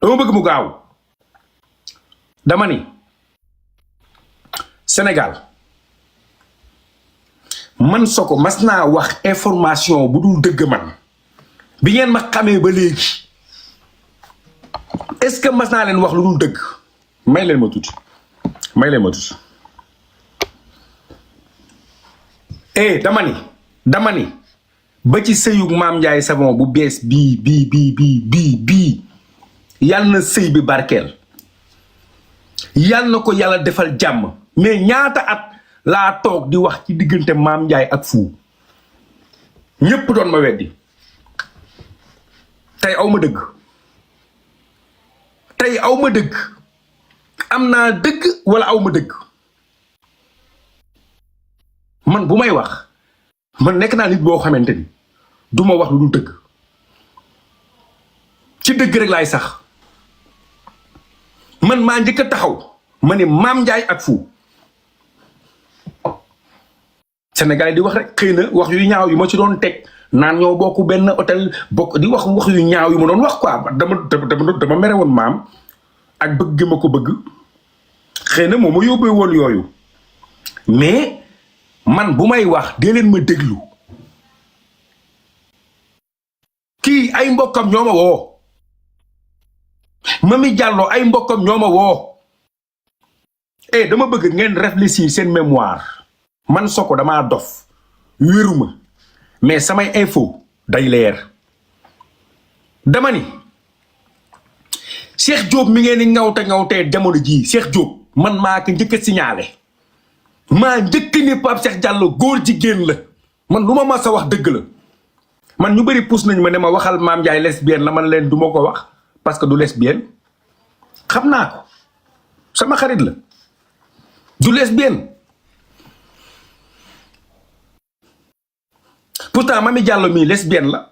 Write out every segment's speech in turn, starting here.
dama bëgg mu gaaw dama ni Sénégal man Soko mas naa wax information bu dul dëgg man bi ngeen ma xamee ba léegi est-ce que mas naa leen wax lu dul dëgg may leen ma tuuti dama ni ba ci sëyug Maam Ndiaye Savon bu bees bii yàlla na sëy bi barkeel yàlla na ko yàlla defal jàmm mais ñaata at laa toog di wax ci diggante Maam Ndiaye ak Fou ñépp doon ma weddi tey aw ma dëgg am naa dëgg wala aw ma dëgg man bu may wax man nekk naa nit boo xamante ni du ma wax lu dul dëgg ci dëgg rek laay sax man maa njëkk a taxaw ma ne Maam Ndiaye ak Fou Sénégal di wax rek xëy na wax yu ñaaw yu ma ci doon teg naan ñoo bokk benn hôtel bokk di wax yu ñaaw yu ma doon wax quoi dama mere woon maam ak bëgg ma ko bëgg xëy na moom ma yóbbee woon yooyu mais man bu may wax dee leen ma déglu kii ay mbokkam ñoo ma woo Mamy Diallo ay mbokkam ñoo ma woo dama bëgg ngeen réfléchir seen mémoire man Soko damaa dof wéruma mais samay info day leer dama ni Cheikh Diop mi ngeen di ŋawtee jamono jii Cheikh Diop man maa ko njëkk a signalé maa njëkk ni Pape Cheikh Diallo góor jigéen la man lu ma mas a wax dëgg la man ñu bëri pousse nañ ma ne ma waxal Maam Ndiaye lesbienne la man leen du ma ko wax parce que du lesbienne xam naa ko sama xarit la du lesbienne pourtant Mamy Diallo mii lesbienne la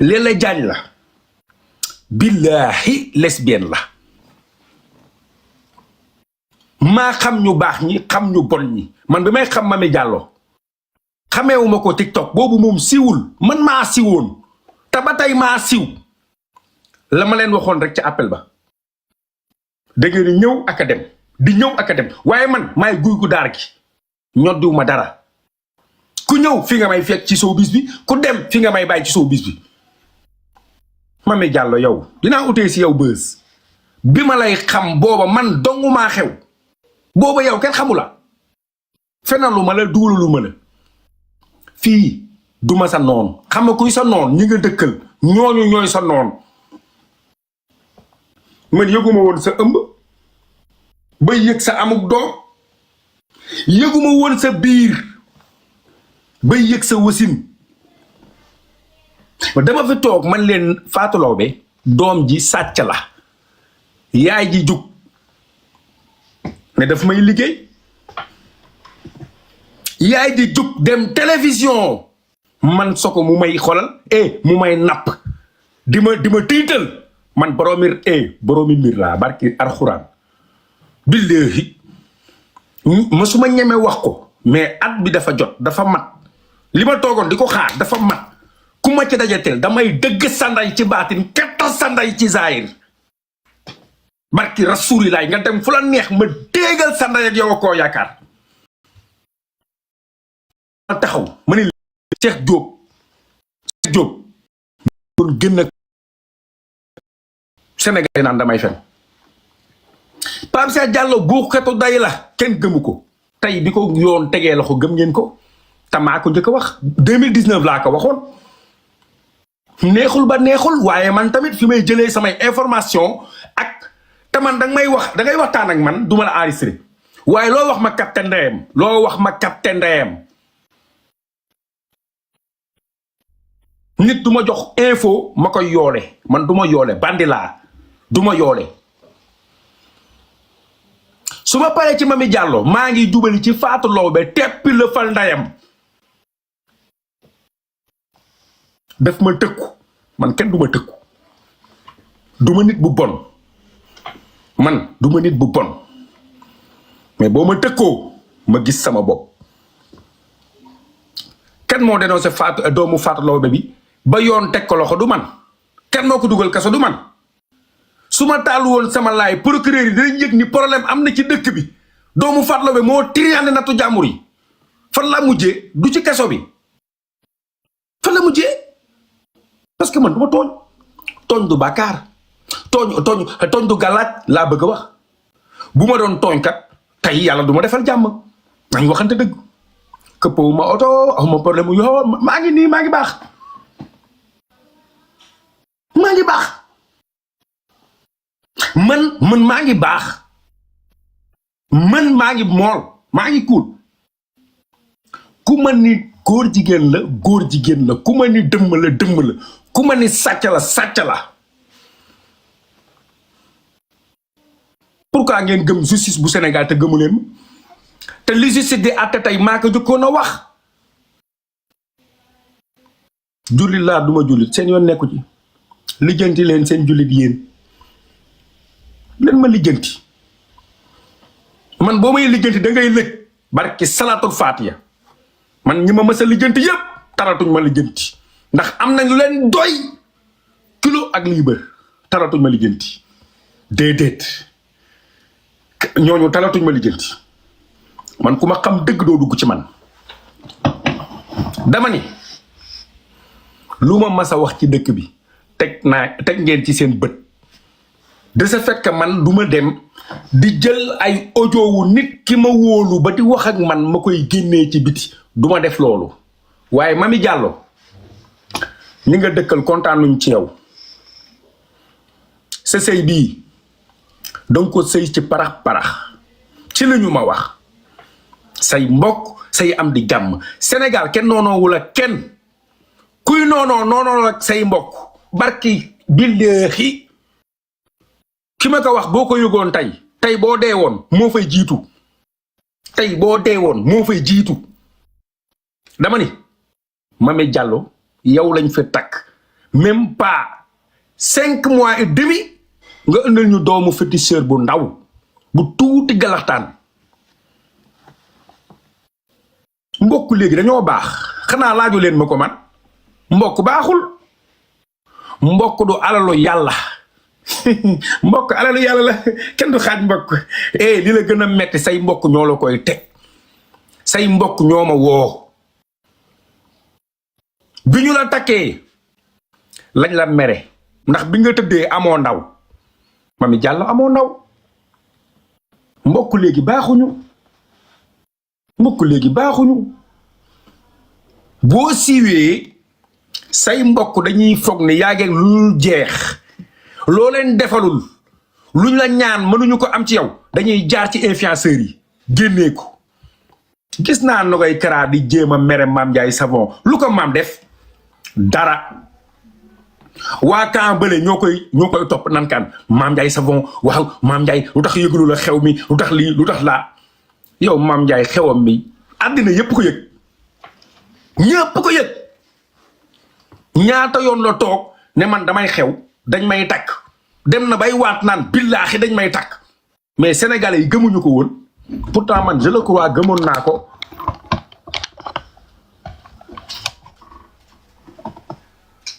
Lele Diagne la billaahi lesbienne la maa xam ñu baax ñi xam ñu bon ñi man bi may xam Mamy Diallo xameewuma ko TikTok boobu moom siwul man maa siwoon te ba tey maa siw la ma leen waxoon rek ca appel ba da ngeen di ñëw ak a dem di ñëw ak a dem waaye man maay guy gu daar gi ñoddiwu ma dara ku ñëw fi nga may fekk ci showbiz bi ku dem fi nga may bàyyi ci showbiz bi Mamy Diallo yow dinaa utee si yow bës bi ma lay xam booba man dongu maa xew booba yow kenn xamu la fenalu ma la duulalu ma la fii duma sa noon xam nga kuy sa noon ñi nga dëkkal ñooñu ñooy sa noon man yëguma woon sa ëmb ba yëg sa amuk doom yëguma woon sa biir ba yëg sa wasin dama fi toog man leen Fatou Laobé doom ji sàcc la yaay ji jug ne daf may liggéey yaay ji jug dem télévision man Soko mu may xolal mu may napp di ma tiital man boroomi mbir laa barki alxuraan billahi mësuma ñeme wax ko mais at bi dafa jot dafa mat li ma toogoon di ko xaar dafa mat ku ma ci dajateel damay dëgg sanday ci baatin ketta sanday ci zaahir barki rasulilaay nga dem fu la neex ma déegal sanday ak yow a koo yaakaar ma taxaw ma ne Cheikh Diop kon gën a Sénégal naan damay fen Pape Cheikh Diallo buuxkatu day la kenn gëmu ko tey bi ko yoon tegee loxo gëm ngeen ko te maa ko njëkk a wax 2019 laa ko waxoon neexul ba neexul waaye man tamit fi may jëlee samay information ak te man dangay waxtaan ak man duma la enregistré waaye loo wax ma capitaine ndeyam nit du ma jox info ma koy yoole man du ma yoole bandi laa du ma yoole su ma paree ci Mamy Diallo maa ngi jubali ci Fatou Laobé teppi la fal ndayam daf ma tëkku man kenn du ma tëkku du ma nit bu bon man du ma nit bu bon mais boo ma tëkkoo ma gis sama bopp kan moo dénoncé Fatou doomu Fatou Laobé bi ba yoon teg ko loxo du man kan moo ko dugal kaso du man su ma taalu woon sama laay procureur yi dinañ yëg ni problème am na ci dëkk bi doomu Fatou Laobé moo triande nattu jàmbur yi fan la mujjee du ci kaso bi fan la mujjee parce que man du ma tooñ du bàkkaar tooñ du gàllaaj laa bëgg a wax bu ma doon tooñ kat tey yàlla du ma defal jàmm nañ waxante dëgg këppawu ma oto awma problème mu yoo maa ngi nii maa ngi baax man maa ngi baax man maa ngi mool maa ngi kuul ku ma ni góor jigéen la ku ma ni dëmm la ku ma ni sàcc la pourquoi ngeen gëm justice bu Sénégal te gëmu leen te li justice di àtte tey maa ko jëkkoon a wax jullit laa duma jullit seen yoon nekku ci lijjanti leen seen jullit yéen leen ma lijjanti man boo may lijjanti da ngay lëj barki salaatul faatiya man ñi ma mës a lijjanti yëpp taratuñ ma lijjanti ndax am nañ leen doy kilo ak liibar taratuñ ma lijjanti déedéet ñooñu talatuñ ma lijjanti man ku ma xam dëgg doo dugg ci man dama ni lu ma mas a wax ci dëkk bi teg ngeen ci seen bët de ce fait que man du ma dem di jël ay audio wu nit ki ma wóolu ba di wax ak man ma koy génnee ci biti du ma def loolu waaye Mamy Diallo ñi nga dëkkal kontaanuñ ci yow sa sëy bii danga ko sëy ci parax ci la ñu ma wax say mbokk say am di jàmm Sénégal kenn noonoowul ak kenn kuy noonoo ak say mbokk barki billaahi ki ma ko wax boo ko yëgoon tey boo dee woon moo fay jiitu dama ni Mamy Diallo yow lañ fi takk même pas 5 mois et demi nga ëndal ñu doomu féticheur bu ndaw bu tuuti galaxtaan mbokk léegi dañoo baax xanaa laaju leen ma ko man mbokk baaxul mbokk du alalu yàlla mbokk alalu yàlla la kenn du xaaj mbokk li la gën a metti say mbokk ñoo la koy teg say mbokk ñoo ma woo bi ñu la takkee lañ la mere ndax bi nga tëddee amoo ndaw Mamy Diallo amoo ndaw mbokk léegi baaxuñu boo siiwee say mbokk dañuy foog ne yaa ngi lu jeex loo leen defalul luñ la ñaan mënuñu ko am ci yow dañuy jaar ci influenceurs yi génnee ko gis naa Nogaye Kara di jéem a mere Mame Ndiaye Savon lu ko maam def dara waa kan bële ñoo koy topp nan kan Mame Ndiaye Savon waaw Mame Ndiaye lu tax yëgulu la xew mi lu tax lii lu tax laa yow Mame Ndiaye xewam mi àddina yëpp ko yëg ñaata yoon la toog ne man damay xew dañ may takk dem na bay waat naan billaahi dañ may takk mais sénégalais yi gëmuñu ko woon pourtant man je le crois gëmoon naa ko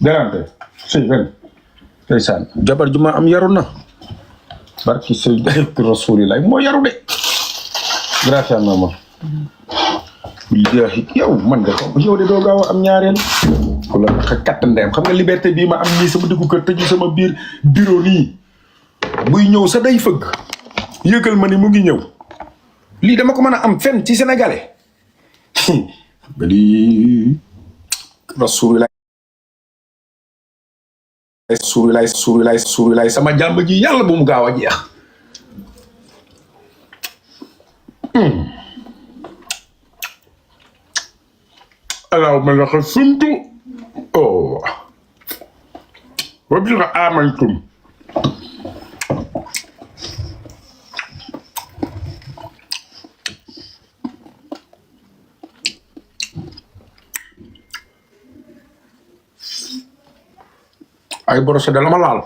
garante sëy ren ndeysaan jabar ju ma am yaru na barki sëy rasulilah moo yaru de gracias mama billahi yow man de yow de doo gaaw a am ñaareel ku la tax a katt ndeem xam nga liberté bii ma am nii sama diggu kër tëju sama biir bureau nii buy ñëw sa day fëgg yëgal ma ni mu ngi ñëw lii dama ko mën a am fenn ci sénégalais ba di rasulilah suurilaay sama jàmb ji yàlla bu mu gaaw a jeex allahumma laka sumtu wa bika amantum ay borosé da la ma laal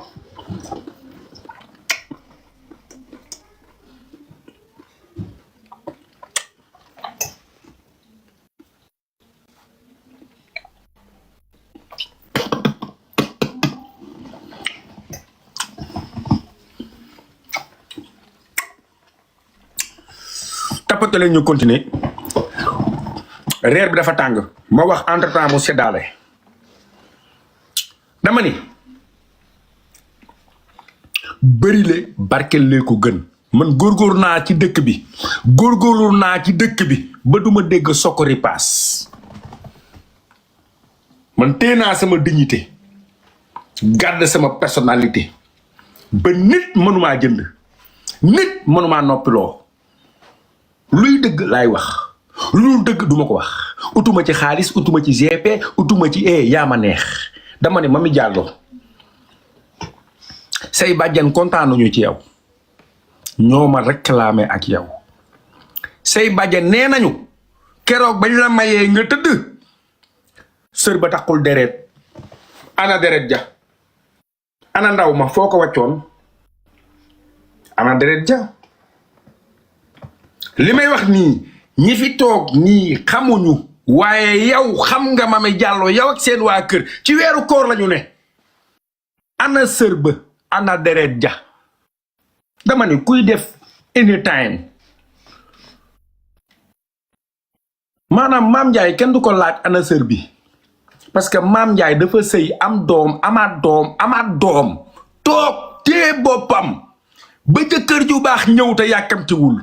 tapote leen ñu continuer reer bi dafa tàng ma wax entre temps mu seddaale dama ni bëri le barkel lee ko gën man góorgóorlu naa ci dëkk bi ba duma dégg sokori paas man téye naa sama dignité garde sama personnalité ba nit mënumaa jënd nit mënumaa noppiloo luy dëgg laay wax lu dëgg duma ko wax utuma ci xaalis utuma ci GP utuma ci yaa ma neex dama ne Mamy Diallo say bàjjan kontaanuñu ci yow ñoo ma réclamé ak yow say bàjjan nee nañu keroog bañ la mayee nga tëdd sër ba taxul deret ana deret ja ana ndaw ma foo ko wàccoon ana deret ja li may wax nii ñi fi toog nii xamuñu waaye yow xam nga Mamy Diallo yow ak seen waa kër ci weeru koor lañu ne ana sër ba ana deret ja dama ne kuy def anytime maanaam Mame Ndiaye kenn du ko laaj ana sër bi parce que Mame Ndiaye dafa sëy am doom amaat doom toog tee boppam ba jëkkër ju baax ñëw te yàkkamtiwul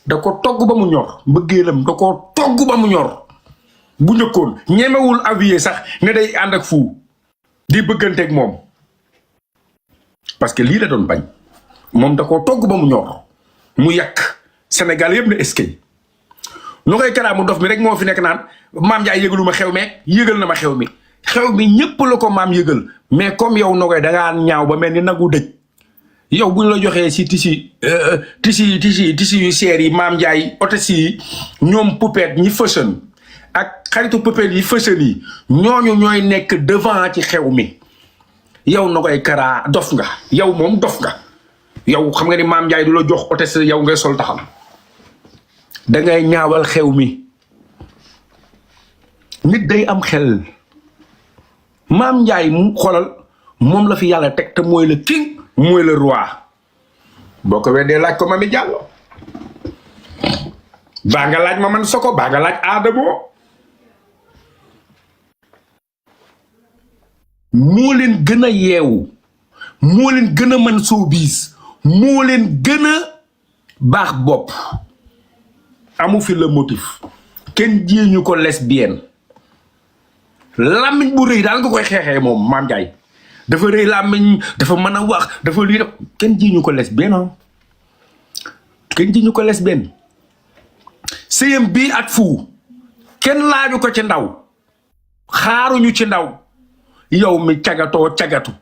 da ko togg ba mu ñor mbëggeelam da ko togg ba mu ñor bu njëkkoon ñemewul avier sax ne day ànd ak fu di bëgganteeg moom parce que lii la doon bañ moom da ko togg ba mu ñor mu yàq Sénégal yëpp na eskay nu koy karaamu dof mi rek moo fi nekk naan Mame Ndiaye yëgalu ma xew meeg yëgal na ma xew mi ñëpp la ko maam yëgal mais comme yow na koy dangaa ñaaw ba mel ni nagu dëj yow buñ la joxee si tisi yu seer yi Mame Ndiaye hôtesse yi ñoom poupette ñi fashion ak xaritu poupette yi fashion yi ñooñu ñooy nekk devant ci xew mi yow na koy karaa dof nga yow moom dof nga yow xam nga ni Mame Ndiaye du la jox hôtesse yow ngay sol taxam dangay ñaawal xew mi nit day am xel Mame Ndiaye mu xoolal moom la fi yàlla teg te mooy le king mooy le roi boo ko weddee laaj ko Mamy Diallo baa nga laaj ma man Soko baa nga laaj Adamo moo leen gën a yeewu moo leen gën a mën showbiz moo leen gën a baax bopp amu fi le motif kenn jéeñu ko lesbienne làmmiñ bu rëy daal nga koy xeexee moom Mame Ndiaye dafa rëy làmmiñ dafa mën a wax dafa lii def kenn jéeñu ko lesbienne kenn jéeñu ko lesbienne sëyam bii ak fu kenn laaju ko ci ndaw xaaruñu ci ndaw yow mi cagatu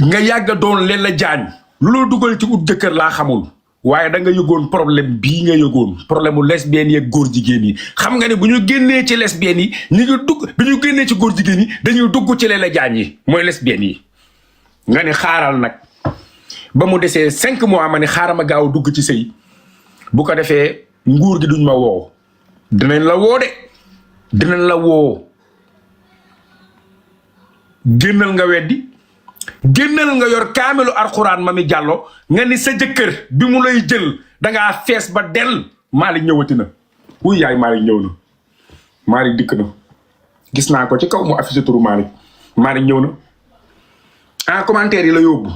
nga yàgga doon leen la jaañ lu la dugal ci ut jëkkër laa xamul waaye da nga yëgoon problème bii nga yëgoon problème mu lesbiennes yi ak góor jigéen yi xam nga ne bu ñu génnee ci lesbiennes yi ñu ngi dugg bi ñu génnee ci góor jigéen yi dañuy dugg ci leen la jaañ yi mooy lesbiennes yi nga ne xaaral nag ba mu desee 5 mois ma ne xaaral ma gaaw dugg ci sëy bu ko defee nguur gi duñ ma woo dinañ la woo de dinañ la woo génnal nga weddi génnal nga yor kaamelu alxuraan Mamy Diallo nga ni sa jëkkër bi mu lay jël dangaa fees ba del Malick ñëwati na wuy yaay Malick ñëw na Malick dikk na gis naa ko ci kaw mu affiché turu Malick ñëw na en commentaire yi la yóbbu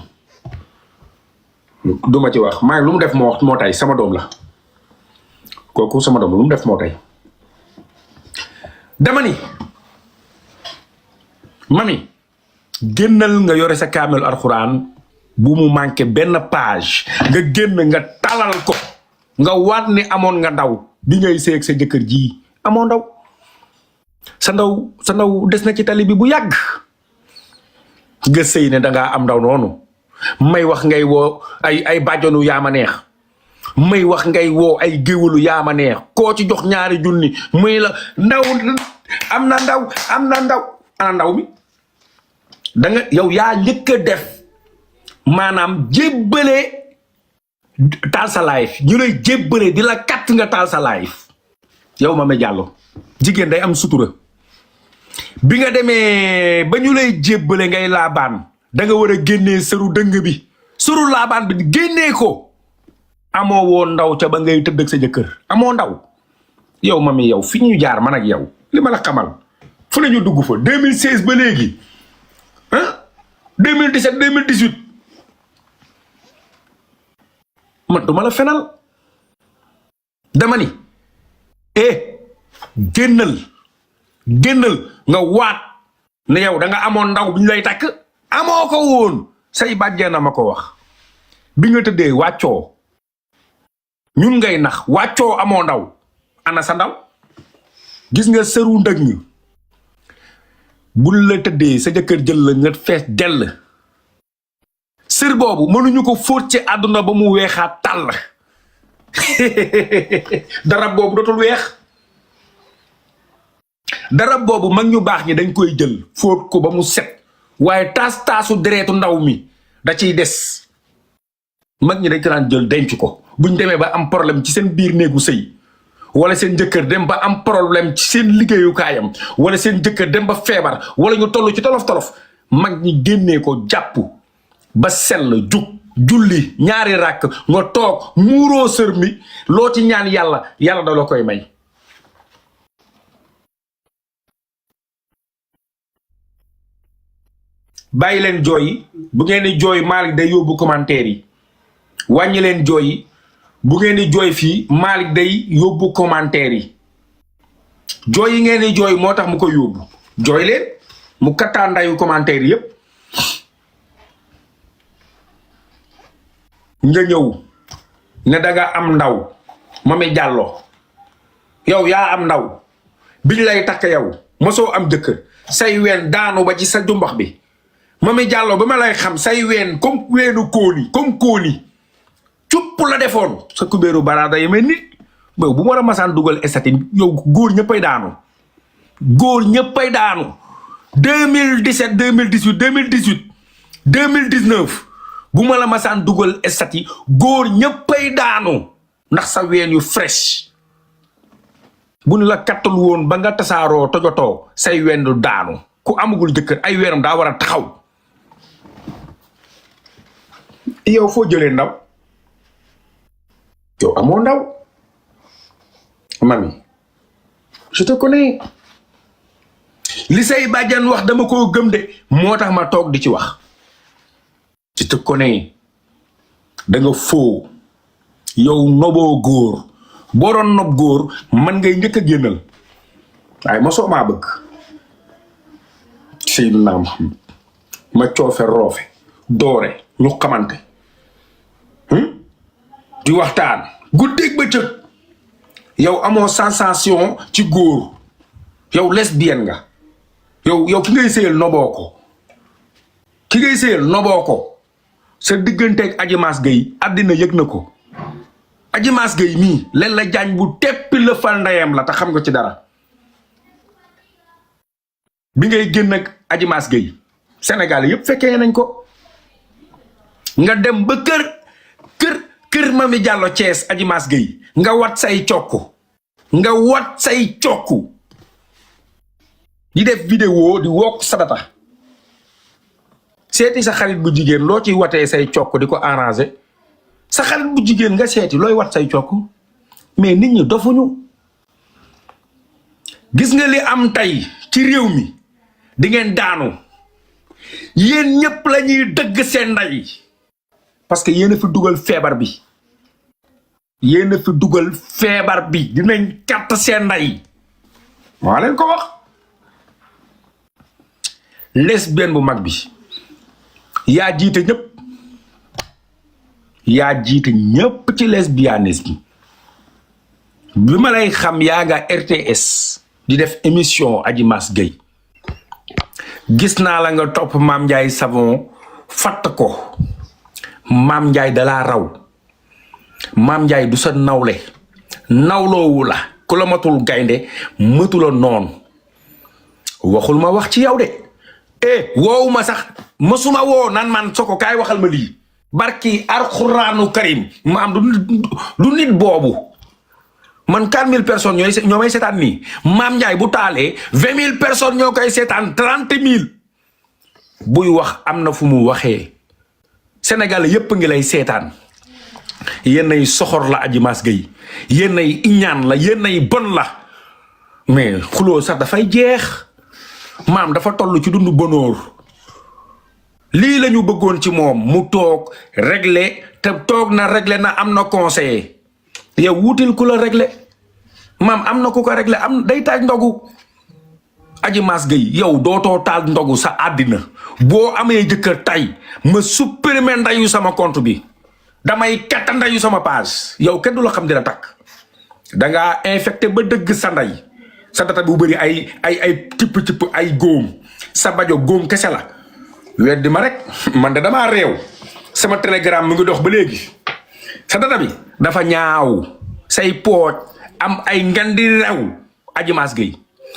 duma ci wax Malick lu mu def moo tay sama doom la kooku sama doom la lu mu def moo tay dama ni Mamy génnal nga yore sa kaamel alxuraan bu mu manqué benn page nga génn nga talal ko nga waat ni amoon nga ndaw bi ngay seeg sa jëkkër ji amoo ndaw sa ndaw des na ci tali bi bu yàgg nga sëy ne dangaa am ndaw noonu may wax ngay woo ay bàjjonu yaama neex may wax ngay woo ay géwalu yaama neex koo ci jox 2 junni muy la ndaw am na ndaw ana ndaw mi da nga yow yaa njëkk a def maanaam jébbale taal sa live ñu lay jébbale di la kat nga taal sa live yow Mamy Diallo jigéen day am sutura bi nga demee ba ñu lay jébbale ngay laabaan da nga war a génnee sëru dëng bi sëru laabaan bi génnee ko amoo woon ndaw ca ba ngay tëdd ak sa jëkkër amoo ndaw yow mami yow fi ñu jaar man ak yow li ma la xamal fu la ñu dugg fa 2016 ba léegi ah 2017 2018 man du ma la fenal dama ni génnal nga waat ne yow da nga amoon ndaw bi ñu lay takk amoo ko woon say bàjjee ma ko wax bi nga tëddee wàccoo ñun ngay nax wàccoo amoo ndaw ana sa ndaw gis nga sëru ndëg ñu bul la tëddee sa jëkkër jël la nga fees dell sër boobu mënuñu ko fóot ci àdduna ba mu weexaat tàll darab boobu dootul weex darab boobu mag ñu baax ñi dañ koy jël fóot ko ba mu set waaye taasu deretu ndaw mi da ciy des mag ñi dañ ko daan jël denc ko buñ demee ba am problème ci seen biir néegu sëy wala seen jëkkër dem ba am problème ci seen liggéeyukaayam wala seen jëkkër dem ba feebar wala ñu toll ci tolof-tolof mag ñi génnee ko jàpp ba sell jug julli ñaari ràkk nga toog muuroo sër mi loo ci ñaan yàlla da la koy may bàyyi leen jooy yi bu ngeen di jooy Malick day yóbbu commentaire yi wàññi leen jooy yi bu ngeen di jooy fii Malick day yóbbu commentaire yi jooy yi ngeen di jooy moo tax mu koy yóbbu jooy leen mu kattaa ndayu commentaire yépp nga ñëw ne danga am ndaw Mamy Diallo yow yaa am ndaw biñ lay takk yow mosoo am jëkkër say ween daanu ba ci sa jumbax bi Mamy Diallo ba ma lay xam say ween comme weenu kóoni cupp la defoon sa kubéeru baraada yi mais nit bu ma la masaan dugal estati yow góor ñëppay daanu 2017 2018 2019 bu ma la masaan dugal estati góor ñëppay daanu ndax sa ween yu fresh bu ñu la kattal woon ba nga tasaaroo tojotoo say ween du daanu ku amagul jëkkër ay weenam daa war a taxaw yow foo jëlee ndaw yow amoo ndaw Mamy je te connais li say bàjjan wax dama koo gëm de moo tax ma toog di ci wax je te connais da nga foo yow noboo góor boo doon nob góor man ngay njëkk a génnal waaye ma soo maa bëgg Seydina Muhammad ma coofe roofe doore ñu xamante di waxtaan guddeeg bëccëg yow amoo sensation ci góor yow lesbienne nga yow ki ngay sëyal noboo ko sa digganteeg Adji Mass Gueye àddina yëg na ko Adji Mass Gueye mii leen la jaañ bu teppi la fal ndeyam la te xam nga ci dara bi ngay génn ak Adji Mass Gueye Sénégal yëpp fekkee nañ ko nga dem ba kër Mamy Diallo Thiès Adji Mass Gueye nga wat say cokku di def vidéo di wokk sadata seeti sa xarit bu jigéen loo ciy watee say cokku di ko arrangé sa xarit bu jigéen nga seeti looy wat say cokku mais nit ñi dofuñu gis nga li am tey ci réew mi di ngeen daanu yéen ñëpp la ñuy dëgg seen ndey parce que yéen a fi dugal feebar bi dinañ katt seen ndey maa leen ko wax lesbienne bu mag bi yaa jiite ñëpp ci lesbianisme bi ma lay xam yaa nga RTS di def émission Adji Mass Gueye gis naa la nga topp Mame Ndiaye Savon fatt ko Mame Ndiaye dalaa raw Mame Ndiaye du sa nawloowu la ku la matul gaynde matula noonu waxul ma wax ci yow de woowu ma sax mësuma woo nan man Soko kaay waxal ma lii barki alxuraanu karim ma am du nit boobu man 4000 personnes ñoo may seetaan nii Mame Ndiaye bu taalee 20000 personnes ñoo koy seetaan 30000 buy wax am na fu mu waxee Sénégal yépp ngi lay seetaan yéen ay soxor la Adji Mass Gueye yéen ay iñaan la yéen ay bon la mais xuloo sax dafay jeex maam dafa toll ci dundu bonóor lii la ñu bëggoon ci moom mu toog régler te toog na régler na am na conseiller yow wutil ku la régler maam am na ku ko régler am day taaj ndogu Adji Mass Gueye yow dootoo taal ndogu sa àddina boo amee jëkkër tay ma supprimer ndayu sama compte bi damay katta ndayu sama page yow kenn du la xam dina takk dangaa infecté ba dëgg sa nday sa data bu bëri ay tipp ay góom sa bajo góom kese la weddi ma rek man de damaa réew sama telegram mu ngi dox ba léegi sa data bi dafa ñaaw say pooj am ay ngandi rew Adji Mass Gueye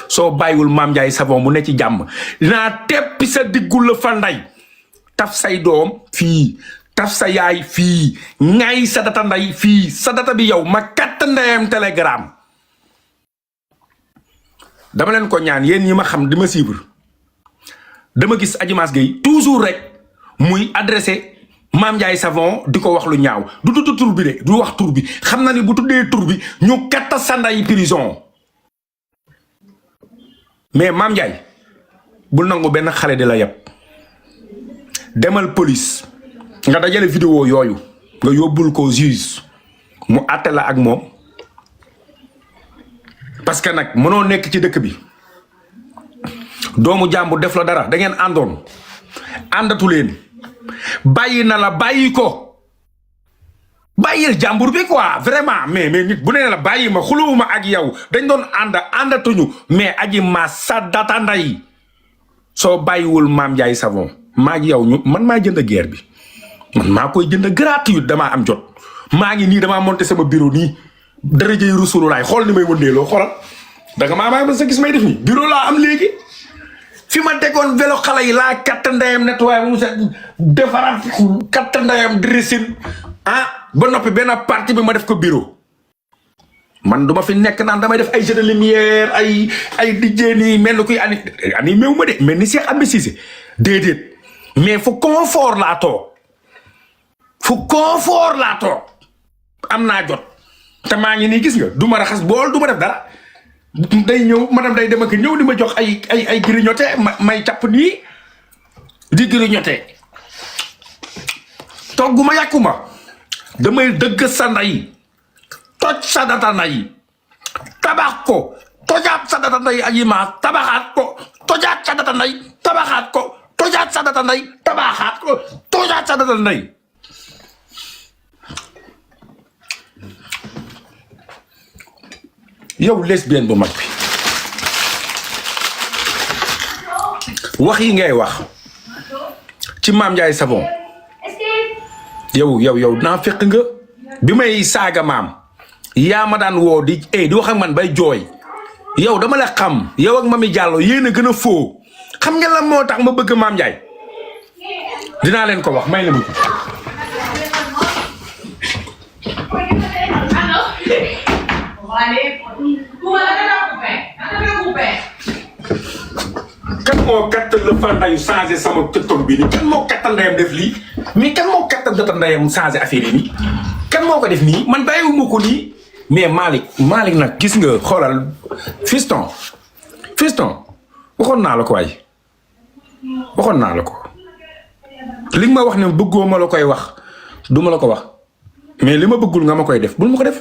soo bàyyiwul Mame Ndiaye Savon mu ne ci jàmm dinaa teppi sa diggul la fa nday taf say doom fii taf sa yaay fii ngay sa data nday fii sa data bi yow ma katt ndeyam telegram dama leen ko ñaan yéen ñi ma xam di ma suivre dama gis Adji Mass Gueye toujours rek muy adressé Mame Ndiaye Savon di ko wax lu ñaaw du tudd tur bi de du wax tur bi xam na ni bu tuddee tur bi ñu katta sa nday prison mais Mame Ndiaye bul nangu benn xale di la yeb demal police nga dajale vidéo yooyu nga yóbbul ko juge mu àtte la ak moom parce que nag mënoo nekk ci dëkk bi doomu jàmbur def la dara da ngeen àndoon àndatu leen bàyyi na la bàyyi ko bàyyil jàmbur bi quoi vraiment mais nit bu nee la bàyyi ma xuluwuma ak yow dañ doon àndatuñu mais Adji Mass sa data nday soo bàyyiwul Mame Ndiaye Savon maa ngi yow man maa jënd guerre bi man maa koy jënd gratuit damaa am jot maa ngi nii damaa monté sama bureau nii darajey Rasulullah xool ni may wëndeeloo xoolal danga maa sa gis may def nii bureau laa am léegi fi ma tegoon vélo xale yi laa katt ndeyam nettoyé mu set defaraat katt ndeyam dressing ba noppi benn partie bi ma def ko bureau man duma fi nekk naan damay def ay jeu de lumière ay dijjee nii mel ni kuy ani méew ma de mel ni Cheikh Ahmed Cissé déedéet mais fu confort laa toog am naa jot te maa ngi nii gis nga du ma raxas bool du ma def dara day ñëw madame day dem ak ñëw di ma jox ay grignoté may capp nii di grignoté toggu ma yàqu ma damay dëgg sa nday toj sa data nday tabax ko tojaat sa data nday Adji Mass tabaxaat ko tojaat sa data nday tabaxaat ko tojaat sa data nday tabaxaat ko tojaat sa data nday yow lesbienne bu mag bi wax yi ngay wax ci Mame Ndiaye Savon yow naa fekk nga bi may saaga maam yaa ma daan woo di wax ak man bay jooy yow dama la xam yow ak Mamy Diallo yéen a gën a foo xam nga la moo tax ma bëgg Mame Ndiaye dinaa leen ko wax may la mu ko kan moo kattan la fa ndayu changé sama TikTok bi nii kan moo kattan ndeyam def lii mais kan moo kattan data ndeyam changé affaire yi nii kan moo ko def nii man bàyyiwuma ko nii mais Malick nag gis nga xoolal fiston waxoon naa la ko waay waxoon naa la ko li nga ma wax ne bëggoo ma la koy wax du ma la ko wax mais li ma bëggul nga ma koy def bul ma ko def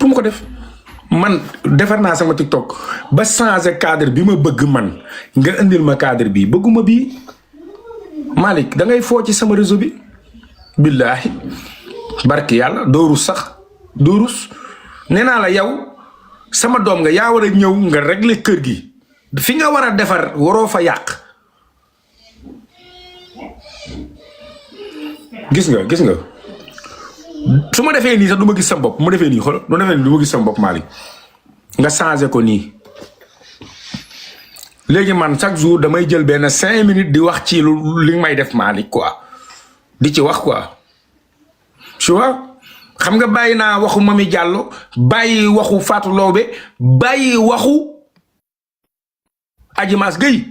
bu ma ko def man defar naa sama TikTok ba changé cadre bi ma bëgg man nga indil ma cadre bi bëgguma bii Malick da ngay foo ci sama réseau bi billaahi barki yàlla doorus sax doorus nee naa la yow sama doom nga yaa war a ñëw nga régler kër gi fi nga war a defar waroo fa yàq gis nga su ma defee nii sax du ma gis sa bopp mu defee nii xool du defee nii du ma gis sa bopp Malick nga changé ko nii léegi man chaque jour damay jël benn 5 minutes di wax ci li may def Malick quoi di ci wax quoi tu vois xam nga bàyyi naa waxu Mamy Diallo bàyyi waxu Fatou Laobé bàyyi waxu Adji Mass Gueye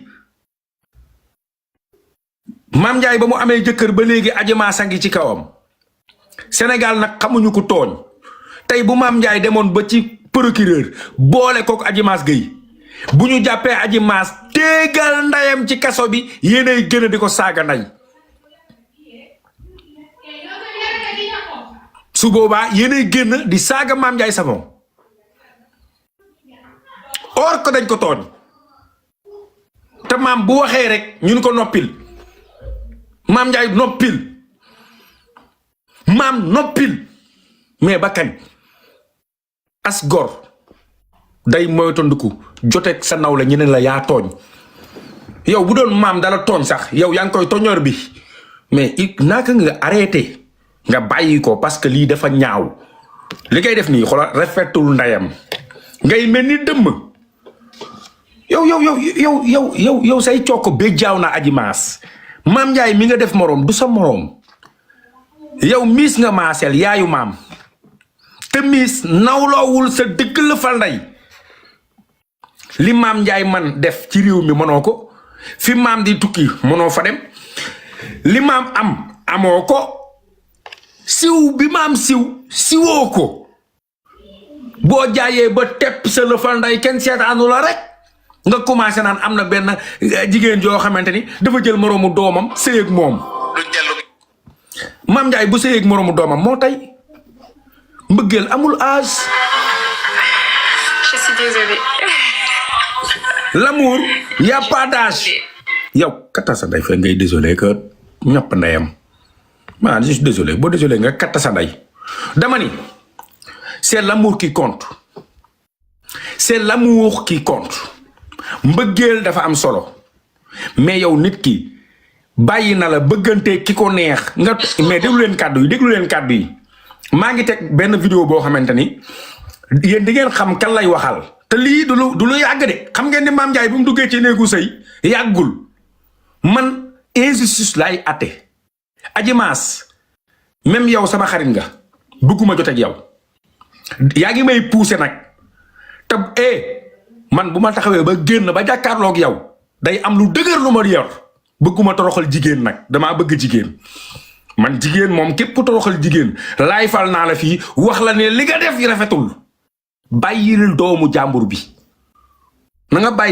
Mame Ndiaye ba mu amee jëkkër ba léegi Adji Mass a ngi ci kawam Sénégal nag xamuñu ko tooñ tey bu Mame Ndiaye demoon ba ci procureur boole kook Adji Mass Gueye bu ñu jàppee Adji Mass téegal ndayam ci kaso bi yéenay gën a di ko saaga nday su boobaa yéenay génn di saaga Mame Ndiaye Savon or ko dañ ko tooñ te maam bu waxee rek ñun ko noppil Mame Ndiaye noppil maam noppil mais ba kañ as gor day moytandiku joteeg sa naw la ñeneen la yaa tooñ yow bu doon maam dala tooñ sax yow yaa ngi koy toñoor bi mais naka nga arrêté nga bàyyi ko parce que lii dafa ñaaw li ngay def nii xoolal rafetul ndayam ngay mel ni dëmm yow say cokko be jaaw na Adji Mass Mame Ndiaye mi nga def moroom du sa moroom yow miis nga maaseel yaayu maam te miis nawloowul sa dëgg la fal nday li Mame Ndiaye man def ci réew mi mënoo ko fi maam di tukki mënoo fa dem li maam am amoo ko siw bi maam siwoo ko boo jaayee ba tepp sa la fal nday kenn seetaanu la rek nga commencé naan am na benn jigéen joo xamante ni dafa jël moroomu doomam sëy ak moom Mame Ndiaye bu sëy ak moroomu doomam moo tey mbëggeel amul âge. Je suis désolée. L'amour y a pas d'âge. yow katta sa nday fekk ngay désolé que ñopp ndeyam man je suis désolé boo désolé nga katta sa nday dama ni c'est l'amour qui compte c'est l'amour qui compte mbëggeel dafa am solo mais yow nit ki bàyyi na la bëggante ki ko neex nga mais déglu leen kàddu yi maa ngi teg benn vidéo boo xamante ni yéen di ngeen xam kan lay waxal te lii du lu yàgg de xam ngeen ni Mame Ndiaye bu mu duggee ci néegu sëy yàggul man injustice laay atte Adji Mass même yow sama xarit nga bëgguma jot ak yow yaa ngi may pousser nag te man bu ma taxawee ba génn ba jàkkaarloog yow day am lu dëgër lu ma yor bëgguma toroxal jigéen nag damaa bëgg jigéen man jigéen moom képp toroxal jigéen laay fal naa la fii wax la ne li nga def yi rafetul bàyyil doomu jàmbur bi na nga bàyyi